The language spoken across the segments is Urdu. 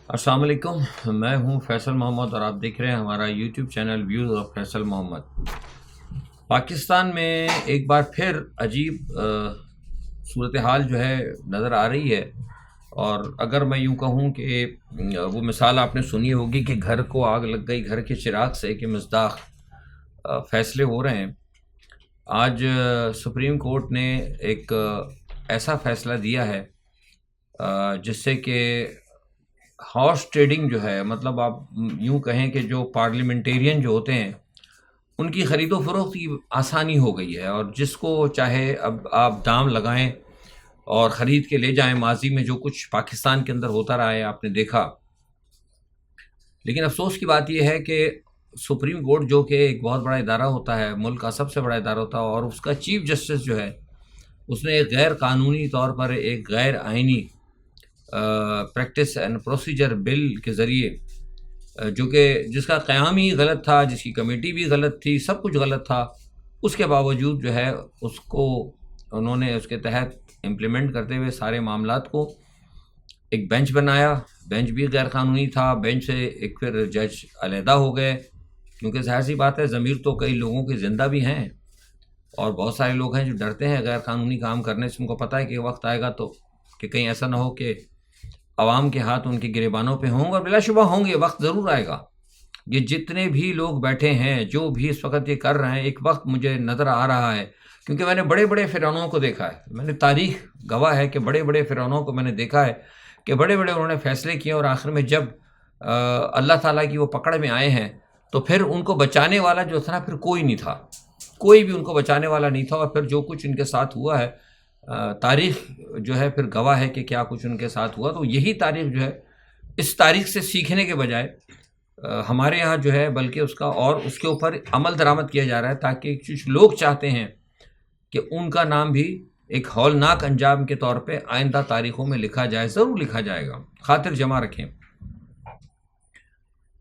السلام علیکم، میں ہوں فیصل محمد اور آپ دیکھ رہے ہیں ہمارا YouTube channel views of Faisal Mohammed. Pakistan میں ایک بار پھر عجیب صورتحال جو ہے نظر آ رہی ہے، اور اگر میں یوں کہوں کہ وہ مثال آپ نے سنی ہوگی کہ گھر کو آگ لگ گئی گھر کے چراغ سے، کہ مصداق فیصلے ہو رہے ہیں۔ آج سپریم کورٹ نے ایک ایسا فیصلہ دیا ہے جس سے کہ ہارس ٹریڈنگ جو ہے، مطلب آپ یوں کہیں کہ جو پارلیمنٹیرین جو ہوتے ہیں ان کی خرید و فروخت کی آسانی ہو گئی ہے، اور جس کو چاہے اب آپ دام لگائیں اور خرید کے لے جائیں۔ ماضی میں جو کچھ پاکستان کے اندر ہوتا رہا ہے آپ نے دیکھا، لیکن افسوس کی بات یہ ہے کہ سپریم کورٹ جو کہ ایک بہت بڑا ادارہ ہوتا ہے، ملک کا سب سے بڑا ادارہ ہوتا ہے، اور اس کا چیف جسٹس جو ہے اس نے ایک غیر قانونی طور پر ایک غیر آئینی پریکٹس اینڈ پروسیجر بل کے ذریعے جو کہ جس کا قیام ہی غلط تھا، جس کی کمیٹی بھی غلط تھی، سب کچھ غلط تھا، اس کے باوجود جو ہے اس کو انہوں نے اس کے تحت امپلیمنٹ کرتے ہوئے سارے معاملات کو ایک بینچ بنایا۔ بینچ بھی غیر قانونی تھا، بینچ سے ایک پھر جج علیحدہ ہو گئے، کیونکہ ظاہر سی بات ہے ضمیر تو کئی لوگوں کے زندہ بھی ہیں، اور بہت سارے لوگ ہیں جو ڈرتے ہیں غیر قانونی کام کرنے سے۔ ان کو پتہ ہے کہ وقت آئے گا تو کہ کہیں ایسا نہ ہو کہ عوام کے ہاتھ ان کے گریبانوں پہ ہوں گے، اور بلا شبہ ہوں گے، وقت ضرور آئے گا۔ یہ جتنے بھی لوگ بیٹھے ہیں، جو بھی اس وقت یہ کر رہے ہیں، ایک وقت مجھے نظر آ رہا ہے، کیونکہ میں نے بڑے بڑے فرعونوں کو دیکھا ہے، میں نے تاریخ گواہ ہے کہ بڑے بڑے فرعونوں کو میں نے دیکھا ہے کہ بڑے بڑے انہوں نے فیصلے کیے، اور آخر میں جب اللہ تعالیٰ کی وہ پکڑ میں آئے ہیں تو پھر ان کو بچانے والا جو تھا پھر کوئی نہیں تھا، کوئی بھی ان کو بچانے والا نہیں تھا، اور پھر جو کچھ ان کے ساتھ ہوا ہے تاریخ جو ہے پھر گواہ ہے کہ کیا کچھ ان کے ساتھ ہوا۔ تو یہی تاریخ جو ہے، اس تاریخ سے سیکھنے کے بجائے ہمارے یہاں جو ہے بلکہ اس کا اور اس کے اوپر عمل درآمد کیا جا رہا ہے، تاکہ کچھ لوگ چاہتے ہیں کہ ان کا نام بھی ایک ہولناک انجام کے طور پہ آئندہ تاریخوں میں لکھا جائے۔ ضرور لکھا جائے گا، خاطر جمع رکھیں۔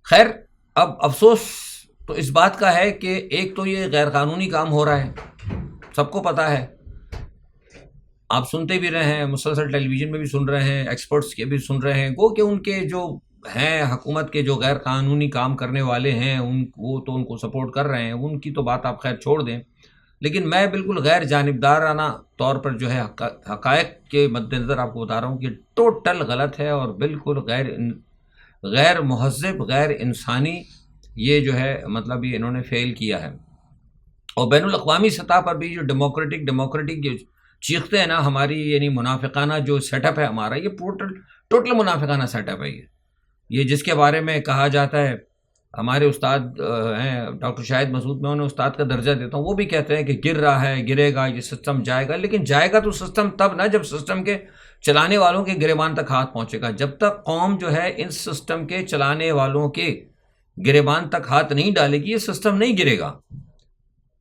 خیر، اب افسوس تو اس بات کا ہے کہ ایک تو یہ غیر قانونی کام ہو رہا ہے، سب کو پتہ ہے، آپ سنتے بھی رہے ہیں، مسلسل ٹیلی ویژن میں بھی سن رہے ہیں، ایکسپرٹس کے بھی سن رہے ہیں، گو کہ ان کے جو ہیں حکومت کے جو غیر قانونی کام کرنے والے ہیں وہ تو ان کو سپورٹ کر رہے ہیں، ان کی تو بات آپ خیر چھوڑ دیں، لیکن میں بالکل غیر جانبدارانہ طور پر جو ہے حقائق کے مد نظر آپ کو بتا رہا ہوں کہ ٹوٹل غلط ہے، اور بالکل غیر مہذب، غیر انسانی یہ جو ہے مطلب یہ انہوں نے فیل کیا ہے۔ اور بین الاقوامی سطح پر بھی جو ڈیموکریٹک جو چیختے ہیں نا ہماری، یعنی منافقانہ جو سیٹ اپ ہے ہمارا، یہ ٹوٹل منافقانہ سیٹ اپ ہے۔ یہ جس کے بارے میں کہا جاتا ہے، ہمارے استاد ہیں ڈاکٹر شاہد مسعود، میں انہیں استاد کا درجہ دیتا ہوں، وہ بھی کہتے ہیں کہ گر رہا ہے، گرے گا، یہ سسٹم جائے گا، لیکن جائے گا تو سسٹم تب نہ جب سسٹم کے چلانے والوں کے گریبان تک ہاتھ پہنچے گا۔ جب تک قوم جو ہے ان سسٹم کے چلانے والوں کے گریبان تک ہاتھ نہیں ڈالے گی، یہ سسٹم نہیں گرے گا۔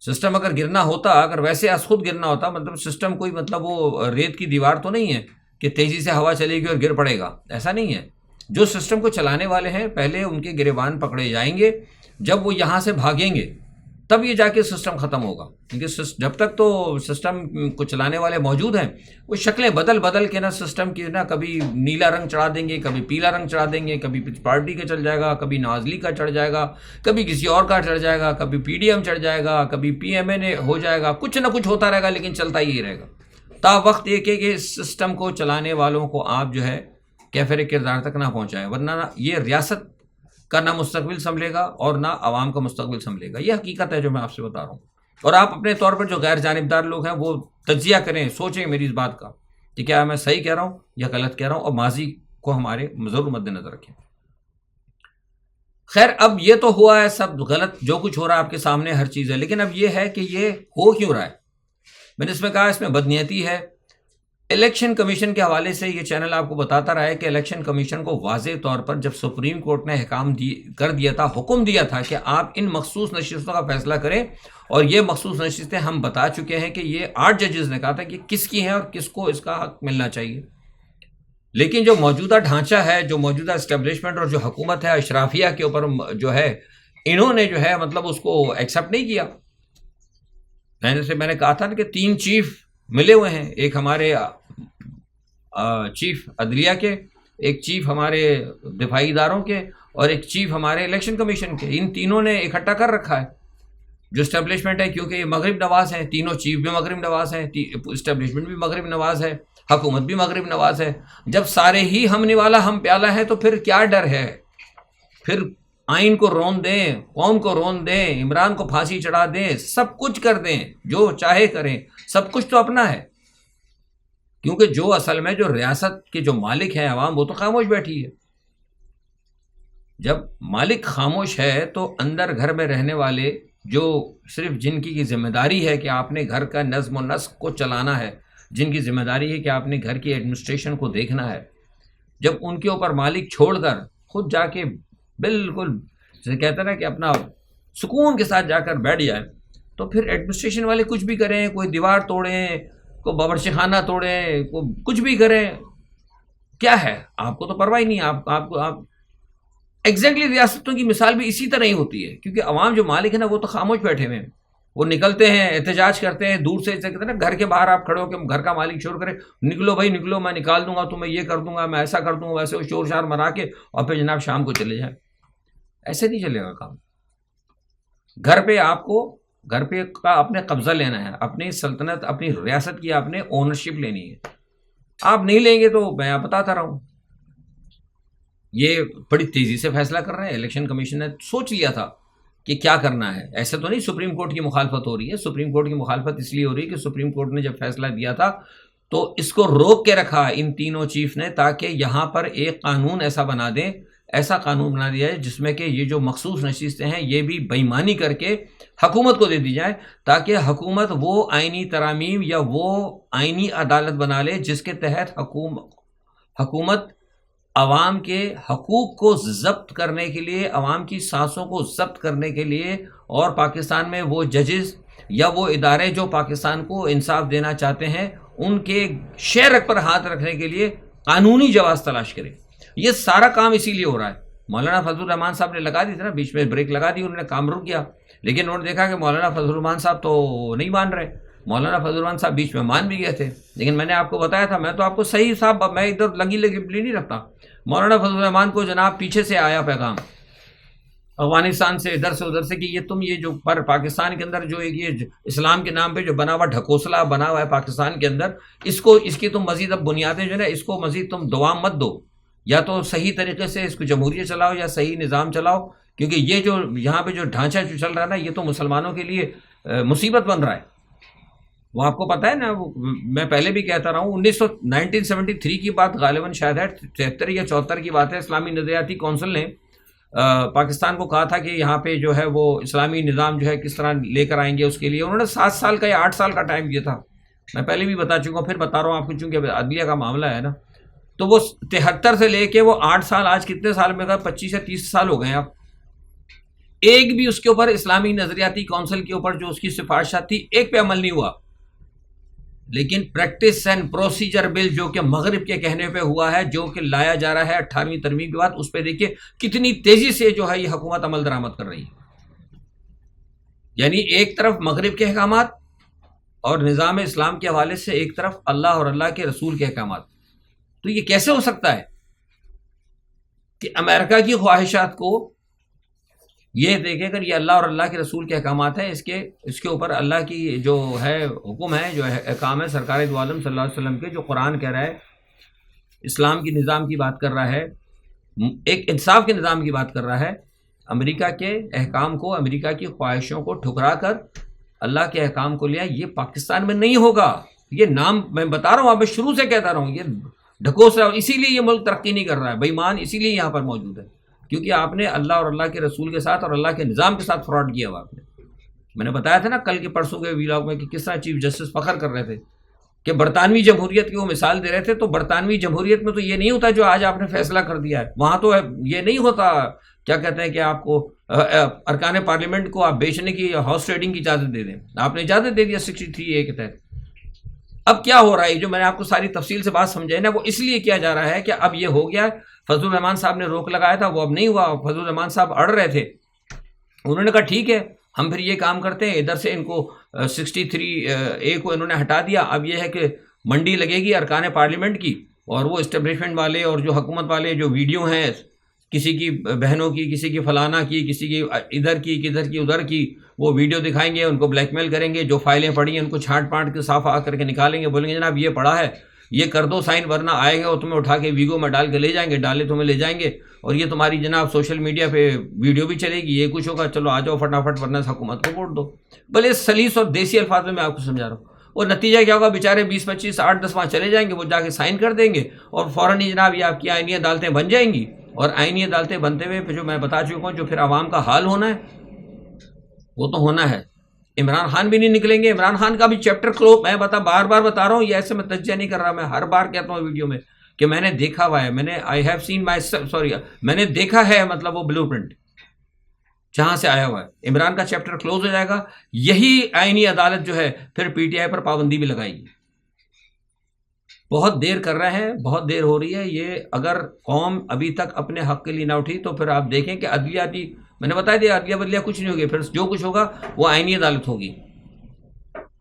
سسٹم اگر گرنا ہوتا، اگر ویسے از خود گرنا ہوتا، مطلب سسٹم کوئی مطلب وہ ریت کی دیوار تو نہیں ہے کہ تیزی سے ہوا چلے گی اور گر پڑے گا، ایسا نہیں ہے۔ جو سسٹم کو چلانے والے ہیں پہلے ان کے گریبان پکڑے جائیں گے، جب وہ یہاں سے بھاگیں گے تب یہ جا کے سسٹم ختم ہوگا، کیونکہ جب تک تو سسٹم کو چلانے والے موجود ہیں، وہ شکلیں بدل کے نا سسٹم کی نا کبھی نیلا رنگ چڑھا دیں گے، کبھی پیلا رنگ چڑھا دیں گے، کبھی پارٹی کا چل جائے گا، کبھی نواز لیگ کا چڑھ جائے گا، کبھی کسی اور کا چڑھ جائے گا، کبھی پی ڈی ایم چڑھ جائے گا، کبھی پی ایم این اے ہو جائے گا، کچھ نہ کچھ ہوتا رہے گا، لیکن چلتا ہی رہے گا تا وقت یہ کہ اس سسٹم کو چلانے والوں کو آپ جو ہے کیفر کردار تک نہ پہنچائیں، ورنہ یہ ریاست کا نہ مستقبل سنبھلے گا اور نہ عوام کا مستقبل سنبھلے گا۔ یہ حقیقت ہے جو میں آپ سے بتا رہا ہوں، اور آپ اپنے طور پر جو غیر جانبدار لوگ ہیں وہ تجزیہ کریں، سوچیں میری اس بات کا کہ کیا میں صحیح کہہ رہا ہوں یا غلط کہہ رہا ہوں، اور ماضی کو ہمارے ضرور مد نظر رکھیں۔ خیر، اب یہ تو ہوا ہے سب غلط، جو کچھ ہو رہا ہے آپ کے سامنے ہر چیز ہے، لیکن اب یہ ہے کہ یہ ہو کیوں رہا ہے۔ میں نے اس میں کہا اس میں بدنیتی ہے۔ الیکشن کمیشن کے حوالے سے یہ چینل آپ کو بتاتا رہا ہے کہ الیکشن کمیشن کو واضح طور پر جب سپریم کورٹ نے کر دیا تھا، حکم دیا تھا کہ آپ ان مخصوص نشستوں کا فیصلہ کریں، اور یہ مخصوص نشستیں ہم بتا چکے ہیں کہ یہ 8 ججز نے کہا تھا کہ کس کی ہیں اور کس کو اس کا حق ملنا چاہیے، لیکن جو موجودہ ڈھانچہ ہے، جو موجودہ اسٹیبلشمنٹ اور جو حکومت ہے اشرافیہ کے اوپر جو ہے، انہوں نے جو ہے مطلب اس کو ایکسیپٹ نہیں کیا۔ میں نے کہا تھا کہ 3 چیف ملے ہوئے ہیں، ایک ہمارے چیف عدلیہ کے، ایک چیف ہمارے دفاعی اداروں کے اور ایک چیف ہمارے الیکشن کمیشن کے، ان تینوں نے اکٹھا کر رکھا ہے جو اسٹیبلشمنٹ ہے، کیونکہ یہ مغرب نواز ہیں، تینوں چیف بھی مغرب نواز ہیں، اسٹیبلشمنٹ بھی مغرب نواز ہے، حکومت بھی مغرب نواز ہے۔ جب سارے ہی ہم نوالا ہم پیالہ ہے تو پھر کیا ڈر ہے؟ پھر آئین کو رون دیں، قوم کو رون دیں، عمران کو پھانسی چڑھا دیں، سب کچھ کر دیں، جو چاہے کریں، سب کچھ تو اپنا ہے، کیونکہ جو اصل میں جو ریاست کے جو مالک ہیں عوام، وہ تو خاموش بیٹھی ہے۔ جب مالک خاموش ہے تو اندر گھر میں رہنے والے جو صرف جن کی ذمہ داری ہے کہ آپ نے گھر کا نظم و نسق کو چلانا ہے، جن کی ذمہ داری ہے کہ آپ نے گھر کی ایڈمنسٹریشن کو دیکھنا ہے، جب ان کے اوپر مالک چھوڑ کر خود جا کے بالکل جیسے کہتے ہیں نا کہ اپنا سکون کے ساتھ جا کر بیٹھ جائے، تو پھر ایڈمنسٹریشن والے کچھ بھی کریں، کوئی دیوار توڑیں، کوئی باورچی خانہ توڑیں، کوئی کچھ بھی کریں، کیا ہے؟ آپ کو تو پرواہ ہی نہیں۔ آپ ایگزیکٹلی ریاستوں کی مثال بھی اسی طرح ہی ہوتی ہے، کیونکہ عوام جو مالک ہے نا وہ تو خاموش بیٹھے ہوئے ہیں، وہ نکلتے ہیں، احتجاج کرتے ہیں، دور سے کہتے ہیں نا گھر کے باہر آپ کھڑے ہو کے گھر کا مالک شور کرے، نکلو بھائی نکلو، میں نکال دوں گا تمہیں، یہ کر دوں گا، میں ایسا کر دوں گا، ویسے شور شار مرا کے، اور پھر جناب شام کو چلے جائیں۔ ایسے نہیں چلے گا کام۔ گھر پہ آپ کو گھر پہ کا اپنے قبضہ لینا ہے، اپنی سلطنت، اپنی ریاست کی آپ نے اونرشپ لینی ہے۔ آپ نہیں لیں گے تو میں بتاتا رہا ہوں، یہ بڑی تیزی سے فیصلہ کر رہے ہیں۔ الیکشن کمیشن نے سوچ لیا تھا کہ کیا کرنا ہے، ایسے تو نہیں سپریم کورٹ کی مخالفت ہو رہی ہے۔ سپریم کورٹ کی مخالفت اس لیے ہو رہی ہے کہ سپریم کورٹ نے جب فیصلہ دیا تھا تو اس کو روک کے رکھا ان تینوں چیف نے، تاکہ یہاں پر ایک قانون ایسا بنا دیں، ایسا قانون بنا دیا جائے جس میں کہ یہ جو مخصوص نشستیں ہیں یہ بھی بے ایمانی کر کے حکومت کو دے دی جائے، تاکہ حکومت وہ آئینی ترامیم یا وہ آئینی عدالت بنا لے جس کے تحت حکومت عوام کے حقوق کو ضبط کرنے کے لیے، عوام کی سانسوں کو ضبط کرنے کے لیے، اور پاکستان میں وہ ججز یا وہ ادارے جو پاکستان کو انصاف دینا چاہتے ہیں ان کے شہر پر ہاتھ رکھنے کے لیے قانونی جواز تلاش کرے۔ یہ سارا کام اسی لیے ہو رہا ہے۔ مولانا فضل الرحمان صاحب نے لگا دی تھی نا، بیچ میں بریک لگا دی، انہوں نے کام رک گیا، لیکن انہوں نے دیکھا کہ مولانا فضل الرحمان صاحب تو نہیں مان رہے۔ مولانا فضل الرحمان صاحب بیچ میں مان بھی گئے تھے، لیکن میں نے آپ کو بتایا تھا، میں تو آپ کو صحیح صاحب، میں ادھر لگی نہیں رکھتا۔ مولانا فضل الرحمان کو جناب پیچھے سے آیا پیغام افغانستان سے، ادھر سے ادھر سے، کہ یہ تم یہ جو پر پاکستان کے اندر جو یہ اسلام کے نام پہ جو بنا ہوا ڈھکوسلا بنا ہوا ہے پاکستان کے اندر، اس کی تم مزید اب بنیادیں جو ہے نا، اس کو مزید تم دوام مت دو، یا تو صحیح طریقے سے اس کو جمہوریت چلاؤ یا صحیح نظام چلاؤ، کیونکہ یہ جو یہاں پہ جو ڈھانچہ جو چل رہا ہے نا، یہ تو مسلمانوں کے لیے مصیبت بن رہا ہے۔ وہ آپ کو پتہ ہے نا، میں پہلے بھی کہتا رہا ہوں، 1973 کی بات غالباً شاید ہے 73 یا 74 کی بات ہے، اسلامی نظریاتی کونسل نے پاکستان کو کہا تھا کہ یہاں پہ جو ہے وہ اسلامی نظام جو ہے کس طرح لے کر آئیں گے، اس کے لیے انہوں نے 7 سال کا یا 8 سال کا ٹائم دیا تھا۔ میں پہلے بھی بتا چکا ہوں، پھر بتا رہا ہوں آپ کو، چونکہ عدلیہ کا معاملہ ہے نا، تو وہ 73 سے لے کے وہ 8 سال، آج کتنے سال میں گئے؟ 25 یا 30 سال ہو گئے ہیں۔ اب ایک بھی اس کے اوپر اسلامی نظریاتی کونسل کے اوپر جو اس کی سفارشات تھی، ایک پہ عمل نہیں ہوا۔ لیکن پریکٹس اینڈ پروسیجر بل جو کہ مغرب کے کہنے پہ ہوا ہے، جو کہ لایا جا رہا ہے 18ویں ترمیم کے بعد، اس پہ دیکھیے کتنی تیزی سے جو ہے یہ حکومت عمل درآمد کر رہی ہے۔ یعنی ایک طرف مغرب کے احکامات اور نظام اسلام کے حوالے سے، ایک طرف اللہ اور اللہ کے رسول کے احکامات۔ تو یہ کیسے ہو سکتا ہے کہ امریکہ کی خواہشات کو یہ دیکھے کر یہ اللہ اور اللہ کے رسول کے احکامات ہیں، اس کے اوپر اللہ کی جو ہے حکم ہے، جو احکام ہے سرکار دو عالم صلی اللہ علیہ وسلم کے، جو قرآن کہہ رہا ہے، اسلام کی نظام کی بات کر رہا ہے، ایک انصاف کے نظام کی بات کر رہا ہے، امریکہ کے احکام کو، امریکہ کی خواہشوں کو ٹھکرا کر اللہ کے احکام کو لیا۔ یہ پاکستان میں نہیں ہوگا۔ یہ نام میں بتا رہا ہوں، آپ شروع سے کہتا رہا ہوں، یہ ڈھکوسلا، اسی لیے یہ ملک ترقی نہیں کر رہا ہے، بے ایمان اسی لیے یہاں پر موجود ہے، کیونکہ آپ نے اللہ اور اللہ کے رسول کے ساتھ اور اللہ کے نظام کے ساتھ فراڈ کیا ہوا آپ نے۔ میں نے بتایا تھا نا کل کے پرسوں کے ویلاگ میں کہ کس طرح چیف جسٹس فخر کر رہے تھے کہ برطانوی جمہوریت کی وہ مثال دے رہے تھے، تو برطانوی جمہوریت میں تو یہ نہیں ہوتا جو آج آپ نے فیصلہ کر دیا ہے، وہاں تو یہ نہیں ہوتا، کیا کہتے ہیں کہ آپ کو ارکان پارلیمنٹ کو آپ بیچنے کی، ہاؤس ٹریڈنگ کی اجازت دے دیں، آپ نے اجازت دے دیا 63A کے تحت۔ اب کیا ہو رہا ہے، جو میں نے آپ کو ساری تفصیل سے بات سمجھائی نا، وہ اس لیے کیا جا رہا ہے کہ اب یہ ہو گیا۔ فضل الرحمان صاحب نے روک لگایا تھا، وہ اب نہیں ہوا، فضل الرحمان صاحب اڑ رہے تھے، انہوں نے کہا ٹھیک ہے ہم پھر یہ کام کرتے ہیں، ادھر سے ان کو 63A کو انہوں نے ہٹا دیا۔ اب یہ ہے کہ منڈی لگے گی ارکان پارلیمنٹ کی، اور وہ اسٹیبلشمنٹ والے اور جو حکومت والے جو ویڈیو ہیں کسی کی بہنوں کی، کسی کی فلانا کی، کسی کی ادھر کی، کدھر کی ادھر کی، وہ ویڈیو دکھائیں گے، ان کو بلیک میل کریں گے، جو فائلیں پڑھی ہیں ان کو چھانٹ پانٹ کے صاف کر کے نکالیں گے، بولیں گے جناب یہ پڑھا ہے، یہ کر دو سائن، ورنہ آئے گا وہ تمہیں اٹھا کے ویگو میں ڈال کے لے جائیں گے، ڈالے تمہیں لے جائیں گے، اور یہ تمہاری جناب سوشل میڈیا پہ ویڈیو بھی چلے گی، یہ کچھ ہوگا، چلو آ جاؤ فٹافٹ ورنہ اس حکومت کو ووٹ دو۔ بھلے سلیس اور دیسی الفاظ میں آپ کو سمجھا رہا ہوں۔ اور نتیجہ کیا ہوگا، بیچارے 20 25 8 10 وہاں چلے جائیں گے، وہ جا کے سائن کر دیں گے، اور فوراً ہی جناب یہ آپ کی آئینی عدالتیں بن جائیں گی، اور آئینی عدالتیں بنتے ہوئے پھر جو میں بتا چکا ہوں جو پھر عوام کا حال ہونا ہے وہ تو ہونا ہے۔ عمران خان بھی نہیں نکلیں گے، عمران خان کا بھی چیپٹر کلوز، میں بار بار بتا رہا ہوں، یہ ایسے میں تجزیہ نہیں کر رہا، میں ہر بار کہتا ہوں ویڈیو میں کہ میں نے دیکھا ہوا ہے، میں نے میں نے دیکھا ہے، مطلب وہ بلو پرنٹ جہاں سے آیا ہوا ہے، عمران کا چیپٹر کلوز ہو جائے گا، یہی آئینی عدالت جو ہے پھر پی ٹی آئی پر پابندی بھی لگائے گی۔ بہت دیر کر رہے ہیں، بہت دیر ہو رہی ہے، یہ اگر قوم ابھی تک اپنے حق کے لیے نہ اٹھی تو پھر آپ دیکھیں کہ عدلیاتی، میں نے بتا دیا عدلیہ بدلیہ کچھ نہیں ہوگی، پھر جو کچھ ہوگا وہ آئینی عدالت ہوگی۔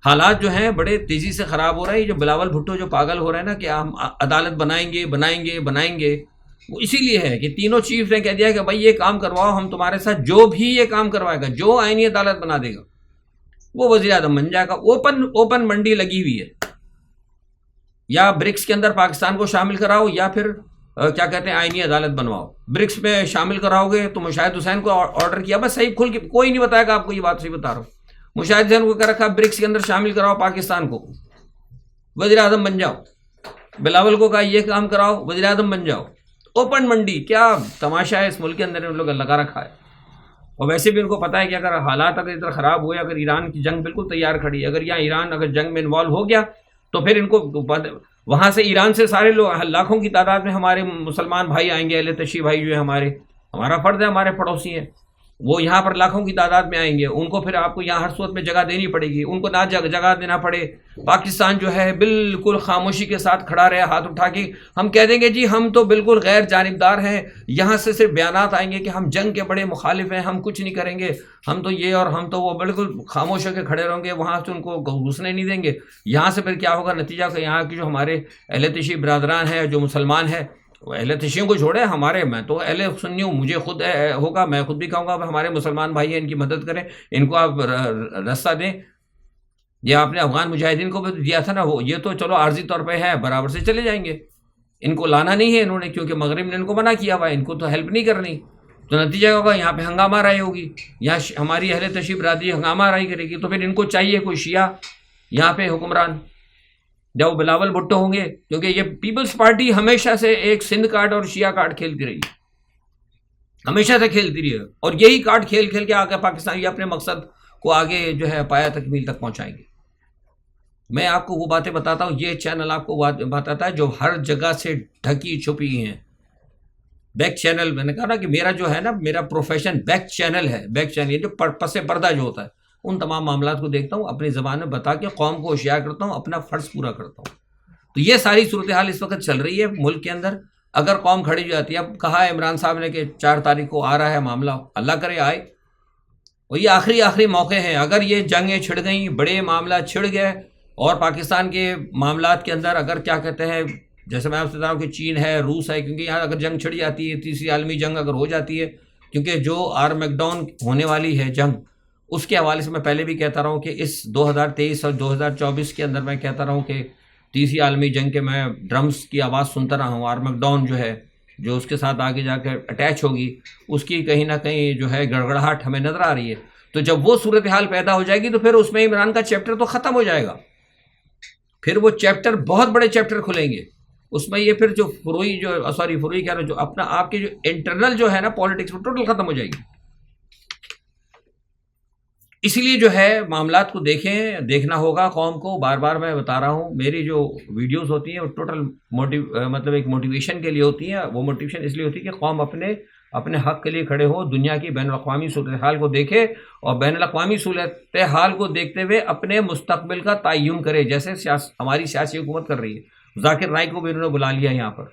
حالات جو ہیں بڑے تیزی سے خراب ہو رہے ہیں، جو بلاول بھٹو جو پاگل ہو رہے ہیں نا کہ ہم عدالت بنائیں گے، وہ اسی لیے ہے کہ تینوں چیف نے کہہ دیا کہ بھائی یہ کام کرواؤ، ہم تمہارے ساتھ جو بھی یہ کام کروائے گا، جو آئینی عدالت بنا دے گا وہ وزیر اعظم بن جائے گا۔ اوپن منڈی لگی ہوئی ہے، یا برکس کے اندر پاکستان کو شامل کراؤ، یا پھر کیا کہتے ہیں آئینی عدالت بنواؤ۔ برکس میں شامل کراؤ گے تو مشاہد حسین کو آرڈر کیا، بس صحیح کھل کے کوئی نہیں بتائے گا آپ کو، یہ بات صحیح بتا رہا ہوں، مشاہد حسین کو کہہ رکھا برکس کے اندر شامل کراؤ پاکستان کو، وزیر اعظم بن جاؤ۔ بلاول کو کہا یہ کام کراؤ، وزیر اعظم بن جاؤ۔ اوپن منڈی، کیا تماشا ہے اس ملک کے اندر ان لوگ لگا رکھا ہے۔ اور ویسے بھی ان کو پتا ہے کہ اگر حالات اگر ادھر خراب ہوئے، اگر ایران کی جنگ بالکل تیار کھڑی ہے، اگر یہاں ایران اگر جنگ میں انوالو ہو گیا تو پھر ان کو وہاں سے ایران سے سارے لوگ لاکھوں کی تعداد میں ہمارے مسلمان بھائی آئیں گے، اہل تشیع بھائی جو ہے ہمارا فرض ہے، ہمارے پڑوسی ہیں، وہ یہاں پر لاکھوں کی تعداد میں آئیں گے، ان کو پھر آپ کو یہاں ہر صورت میں جگہ دینی پڑے گی، ان کو نہ جگہ دینا پڑے، پاکستان جو ہے بالکل خاموشی کے ساتھ کھڑا رہے، ہاتھ اٹھا کے ہم کہہ دیں گے جی ہم تو بالکل غیر جانبدار ہیں، یہاں سے صرف بیانات آئیں گے کہ ہم جنگ کے بڑے مخالف ہیں، ہم کچھ نہیں کریں گے، ہم تو یہ اور ہم تو وہ، بالکل خاموش ہو کے کھڑے رہیں گے، وہاں سے ان کو گھسنے نہیں دیں گے۔ یہاں سے پھر کیا ہوگا نتیجہ کہ یہاں کی جو ہمارے اہل تشیع برادران ہیں، جو مسلمان ہیں، اہل تشیعوں کو چھوڑے، ہمارے، میں تو اہل سنی ہوں، مجھے خود ہوگا، میں خود بھی کہوں گا ہمارے مسلمان بھائی ہیں، ان کی مدد کریں، ان کو آپ راستہ دیں۔ یہ آپ نے افغان مجاہدین کو بھی دیا تھا نا، وہ یہ تو چلو عارضی طور پہ ہے، برابر سے چلے جائیں گے، ان کو لانا نہیں ہے انہوں نے، کیونکہ مغرب نے ان کو منع کیا ہوا ہے، ان کو تو ہیلپ نہیں کرنی، تو نتیجہ ہوگا یہاں پہ ہنگامہ رائی ہوگی، یہاں ہماری اہل تشیع برادری ہنگامہ رائی کرے گی، تو پھر ان کو چاہیے کوئی شیعہ یہاں پہ حکمران، جب بلاول بھٹو ہوں گے، کیونکہ یہ پیپلز پارٹی ہمیشہ سے ایک سندھ کارڈ اور شیعہ کارڈ کھیلتی رہی، ہمیشہ سے کھیلتی رہی ہے، اور یہی کارڈ کھیل کھیل کے آگے پاکستان یہ اپنے مقصد کو آگے جو ہے پایا تکمیل تک پہنچائیں گے۔ میں آپ کو وہ باتیں بتاتا ہوں، یہ چینل آپ کو بتاتا ہے جو ہر جگہ سے ڈھکی چھپی ہیں، بیک چینل، میں نے کہا نا کہ میرا جو ہے نا، میرا پروفیشن بیک چینل ہے، بیک چینل جو پس پردہ جو ہوتا ہے، ان تمام معاملات کو دیکھتا ہوں، اپنی زبان میں بتا کے قوم کو ہوشیار کرتا ہوں، اپنا فرض پورا کرتا ہوں۔ تو یہ ساری صورتحال اس وقت چل رہی ہے ملک کے اندر، اگر قوم کھڑی ہو جاتی ہے، اب کہا ہے عمران صاحب نے کہ 4 تاریخ کو آ رہا ہے معاملہ، اللہ کرے آئے، اور یہ آخری موقع ہیں، اگر یہ جنگیں چھڑ گئیں، بڑے معاملہ چھڑ گئے، اور پاکستان کے معاملات کے اندر اگر کیا کہتے ہیں، جیسے میں آپ سے بتا رہا ہوں کہ چین ہے، روس ہے، کیونکہ یہاں اگر جنگ چھڑ جاتی ہے، تیسری عالمی جنگ اگر ہو جاتی ہے، کیونکہ جو آرمیگڈون ہونے والی ہے جنگ، اس کے حوالے سے میں پہلے بھی کہتا رہا ہوں کہ اس 2023 اور 2024 کے اندر میں کہتا رہا ہوں کہ تیسری عالمی جنگ کے میں ڈرمز کی آواز سنتا رہا ہوں، آرمیگڈون جو ہے، جو اس کے ساتھ آگے جا کے اٹیچ ہوگی، اس کی کہیں نہ کہیں جو ہے گڑگڑاہٹ ہمیں نظر آ رہی ہے۔ تو جب وہ صورتحال پیدا ہو جائے گی تو پھر اس میں عمران کا چیپٹر تو ختم ہو جائے گا، پھر وہ چیپٹر بہت بڑے چیپٹر کھلیں گے، اس میں یہ پھر جو فروئی کہہ رہا جو اپنا آپ کی جو انٹرنل جو ہے نا پالیٹکس وہ ٹوٹل ختم ہو جائے گی۔ اسی لیے جو ہے معاملات کو دیکھنا ہوگا قوم کو، بار بار میں بتا رہا ہوں، میری جو ویڈیوز ہوتی ہیں وہ ٹوٹل مطلب ایک موٹیویشن کے لیے ہوتی ہیں، وہ موٹیویشن اس لیے ہوتی ہے کہ قوم اپنے حق کے لیے کھڑے ہو، دنیا کی بین الاقوامی صورتحال کو دیکھے، اور بین الاقوامی صورتحال کو دیکھتے ہوئے اپنے مستقبل کا تعین کرے، جیسے ہماری سیاسی حکومت کر رہی ہے۔ ذاکر نائک کو بھی انہوں نے بلا لیا یہاں پر،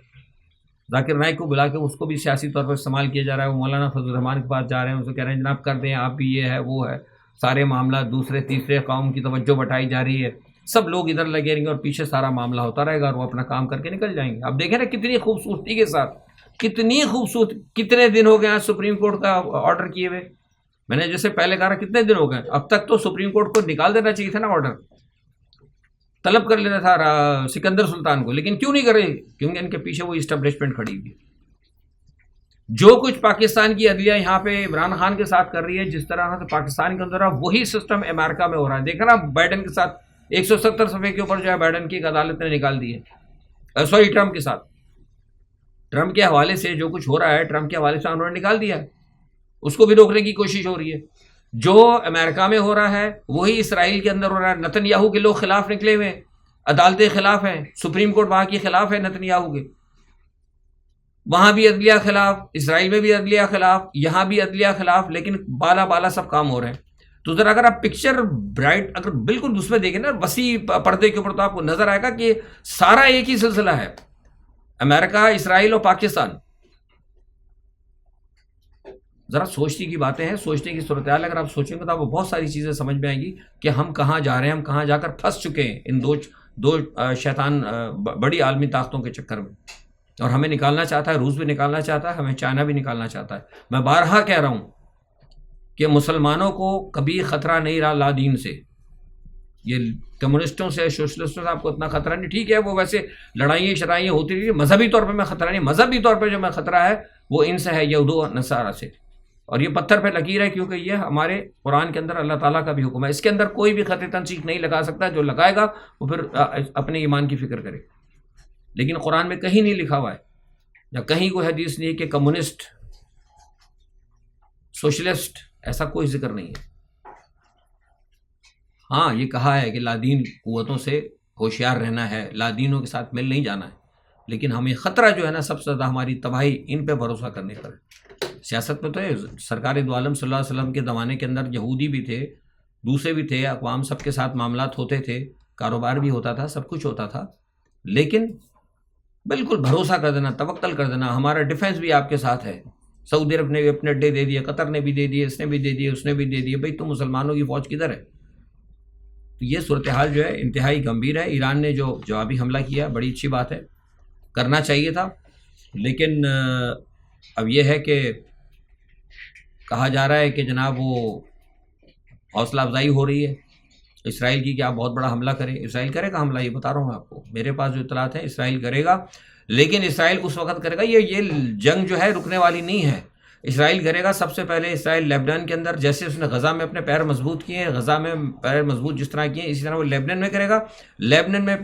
ذاکر نائک کو بلا کے اس کو بھی سیاسی طور پر استعمال کیا جا رہا ہے، وہ مولانا فضل الرحمان کے پاس جا رہے ہیں، ان سے کہہ رہے ہیں جناب کر دیں آپ بھی، یہ ہے وہ ہے، سارے معاملات دوسرے تیسرے قوم کی توجہ بٹائی جا رہی ہے، سب لوگ ادھر لگے رہیں گے اور پیچھے سارا معاملہ ہوتا رہے گا اور وہ اپنا کام کر کے نکل جائیں گے. اب دیکھیں نا کتنی خوبصورتی کے ساتھ, کتنی خوبصورت. کتنے دن ہو گئے آج سپریم کورٹ کا آرڈر کیے ہوئے. میں نے جیسے پہلے کہا کتنے دن ہو گئے, اب تک تو سپریم کورٹ کو نکال دینا چاہیے تھا نا آرڈر, طلب کر لینا تھا سکندر سلطان کو, لیکن کیوں نہیں کرے؟ کیونکہ ان کے پیچھے وہ اسٹیبلشمنٹ کھڑی ہوئی ہے. جو کچھ پاکستان کی عدلیہ یہاں پہ عمران خان کے ساتھ کر رہی ہے, جس طرح سے پاکستان کے اندر وہی سسٹم امریکہ میں ہو رہا ہے. دیکھا نا بائیڈن کے ساتھ 170 صفحے کے اوپر جو ہے بائیڈن کی ایک عدالت نے نکال دی ہے, سوری ٹرمپ کے ساتھ, ٹرمپ کے حوالے سے جو کچھ ہو رہا ہے ٹرمپ کے حوالے سے انہوں نے نکال دیا ہے. اس کو بھی روکنے کی کوشش ہو رہی ہے. جو امریکہ میں ہو رہا ہے وہی اسرائیل کے اندر ہو رہا ہے. نتن یاہو کے لوگ خلاف نکلے ہوئے ہیں, عدالتیں خلاف ہیں, سپریم کورٹ وہاں کی خلاف ہے نتن یاہو کے, وہاں بھی عدلیہ خلاف, اسرائیل میں بھی عدلیہ خلاف, یہاں بھی عدلیہ خلاف, لیکن بالا بالا سب کام ہو رہے ہیں. تو ذرا اگر آپ پکچر برائٹ اگر بالکل اس میں دیکھیں نا وسیع پردے کے اوپر, تو آپ کو نظر آئے گا کہ سارا ایک ہی سلسلہ ہے, امریکہ, اسرائیل اور پاکستان. ذرا سوچنے کی باتیں ہیں, سوچنے کی صورتحال. اگر آپ سوچیں گے تو آپ کو بہت ساری چیزیں سمجھ میں آئیں گی کہ ہم کہاں جا رہے ہیں, ہم کہاں جا کر پھنس چکے ہیں ان دو شیطان بڑی عالمی طاقتوں کے چکر میں. اور ہمیں نکالنا چاہتا ہے, روس بھی نکالنا چاہتا ہے, ہمیں چائنا بھی نکالنا چاہتا ہے. میں بارہا کہہ رہا ہوں کہ مسلمانوں کو کبھی خطرہ نہیں رہا لادین سے. یہ کمیونسٹوں سے, سوشلسٹوں سے آپ کو اتنا خطرہ نہیں. ٹھیک ہے وہ ویسے لڑائیاں شرائیاں ہوتی رہی, مذہبی طور پہ میں خطرہ نہیں. مذہبی طور پہ جو میں خطرہ ہے وہ ان سے ہے, یہود و نصارہ سے. اور یہ پتھر پہ لکیر ہے, کیونکہ یہ ہمارے قرآن کے اندر اللہ تعالیٰ کا بھی حکم ہے. اس کے اندر کوئی بھی خط تنسیق نہیں لگا سکتا. جو لگائے گا وہ پھر اپنے ایمان کی فکر کرے. لیکن قرآن میں کہیں نہیں لکھا ہوا ہے, یا کہیں کوئی حدیث نہیں ہے کہ کمیونسٹ, سوشلسٹ, ایسا کوئی ذکر نہیں ہے. ہاں یہ کہا ہے کہ لادین قوتوں سے ہوشیار رہنا ہے, لادینوں کے ساتھ مل نہیں جانا ہے. لیکن ہمیں خطرہ جو ہے نا سب سے زیادہ ہماری تباہی ان پہ بھروسہ کرنے پر. سیاست میں تو سرکار دو عالم صلی اللہ علیہ وسلم کے زمانے کے اندر یہودی بھی تھے, دوسرے بھی تھے, اقوام سب کے ساتھ معاملات ہوتے تھے, کاروبار بھی ہوتا تھا, سب کچھ ہوتا تھا. لیکن بالکل بھروسہ کر دینا, توکل کر دینا, ہمارا ڈیفنس بھی آپ کے ساتھ ہے. سعودی عرب نے بھی اپنے اڈے دے دیے, قطر نے بھی دے دیے, اس نے بھی دے دیے, اس نے بھی دے دیے. بھائی تم مسلمانوں کی فوج کدھر ہے؟ تو یہ صورتحال جو ہے انتہائی گمبھیر ہے. ایران نے جو جوابی حملہ کیا بڑی اچھی بات ہے, کرنا چاہیے تھا. لیکن اب یہ ہے کہ کہا جا رہا ہے کہ جناب وہ حوصلہ افزائی ہو رہی ہے اسرائیل کی کہ آپ بہت بڑا حملہ کریں. اسرائیل کرے گا حملہ, یہ بتا رہا ہوں آپ کو, میرے پاس جو اطلاعات ہیں اسرائیل کرے گا. لیکن اسرائیل اس وقت کرے گا, یہ جنگ جو ہے رکنے والی نہیں ہے. اسرائیل کرے گا سب سے پہلے. اسرائیل لیبنان کے اندر جیسے اس نے غزہ میں اپنے پیر مضبوط کیے ہیں, غزہ میں پیر مضبوط جس طرح کیے ہیں, اسی طرح وہ لیبنان میں کرے گا. لیبنان میں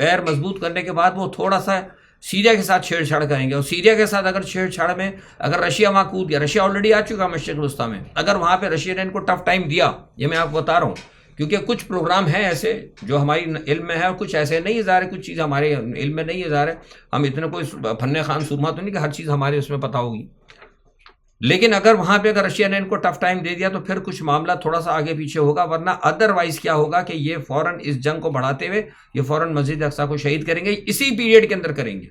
پیر مضبوط کرنے کے بعد وہ تھوڑا سا سیریا کے ساتھ چھیڑ چھاڑ کریں گے. اور سیریا کے ساتھ اگر چھیڑ چھاڑ میں اگر رشیا وہاں کود گیا, رشیا آلریڈی آ چکا مشرق وسطیٰ میں, اگر وہاں پہ رشیا نے ان کو ٹف ٹائم دیا, یہ میں آپ کو بتا رہا ہوں, کیونکہ کچھ پروگرام ہیں ایسے جو ہماری علم میں ہے اور کچھ ایسے نہیں ظاہر ہے, کچھ چیز ہمارے علم میں نہیں ہے ظاہر ہے. ہم اتنے کوئی فن خان سورما تو نہیں کہ ہر چیز ہمارے اس میں پتہ ہوگی. لیکن اگر وہاں پہ اگر رشیا نے ان کو ٹف ٹائم دے دیا تو پھر کچھ معاملہ تھوڑا سا آگے پیچھے ہوگا. ورنہ ادروائز کیا ہوگا کہ یہ فوراً اس جنگ کو بڑھاتے ہوئے یہ فوراً مسجد اقصیٰ کو شہید کریں گے, اسی پیریڈ کے اندر کریں گے.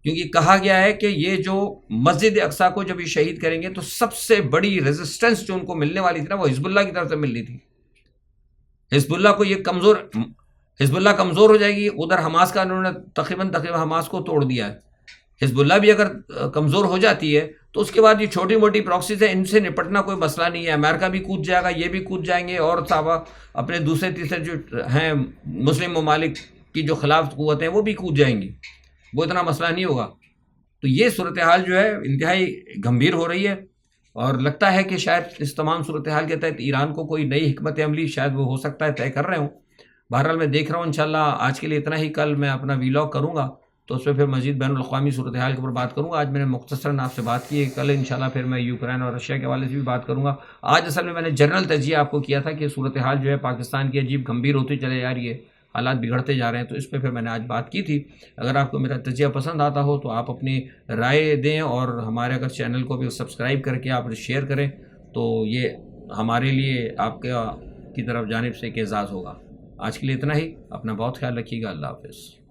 کیونکہ کہا گیا ہے کہ یہ جو مسجد اقصیٰ کو جب یہ شہید کریں گے تو سب سے بڑی ریزسٹنس جو ان کو ملنے والی تھی نا وہ حزب اللہ کی طرف سے ملنی تھی. حزب اللہ کو یہ حزب اللہ کمزور ہو جائے گی. ادھر حماس کا انہوں نے تقریباً حماس کو توڑ دیا ہے. حزب اللہ بھی اگر کمزور ہو جاتی ہے تو اس کے بعد یہ چھوٹی موٹی پراکسیز ہیں, ان سے نپٹنا کوئی مسئلہ نہیں ہے. امریکہ بھی کود جائے گا, یہ بھی کود جائیں گے, اور صحابہ اپنے دوسرے تیسرے جو ہیں مسلم ممالک کی جو خلاف قوتیں ہیں وہ بھی کود جائیں گی, وہ اتنا مسئلہ نہیں ہوگا. تو یہ صورتحال جو ہے انتہائی گمبھیر ہو رہی ہے, اور لگتا ہے کہ شاید اس تمام صورتحال کے تحت ایران کو کوئی نئی حکمت عملی شاید وہ ہو سکتا ہے طے کر رہے ہوں. بہرحال میں دیکھ رہا ہوں, انشاءاللہ آج کے لیے اتنا ہی. کل میں اپنا ویلاگ کروں گا تو اس میں پھر مزید بین الاقوامی صورتحال کے اوپر بات کروں گا. آج میں نے مختصراً آپ سے بات کی ہے, کل انشاءاللہ پھر میں یوکرین اور رشیا کے حوالے سے بھی بات کروں گا. آج اصل میں نے جنرل تجزیہ آپ کو کیا تھا کہ صورتحال جو ہے پاکستان کی عجیب گمبھیر ہوتی چلے جا رہی ہے, حالات بگڑتے جا رہے ہیں, تو اس پہ پھر میں نے آج بات کی تھی. اگر آپ کو میرا تجزیہ پسند آتا ہو تو آپ اپنی رائے دیں, اور ہمارے اگر چینل کو بھی سبسکرائب کر کے آپ شیئر کریں تو یہ ہمارے لیے آپ کی طرف جانب سے ایک اعزاز ہوگا. آج کے لیے اتنا ہی. اپنا بہت خیال رکھیے گا. اللہ حافظ.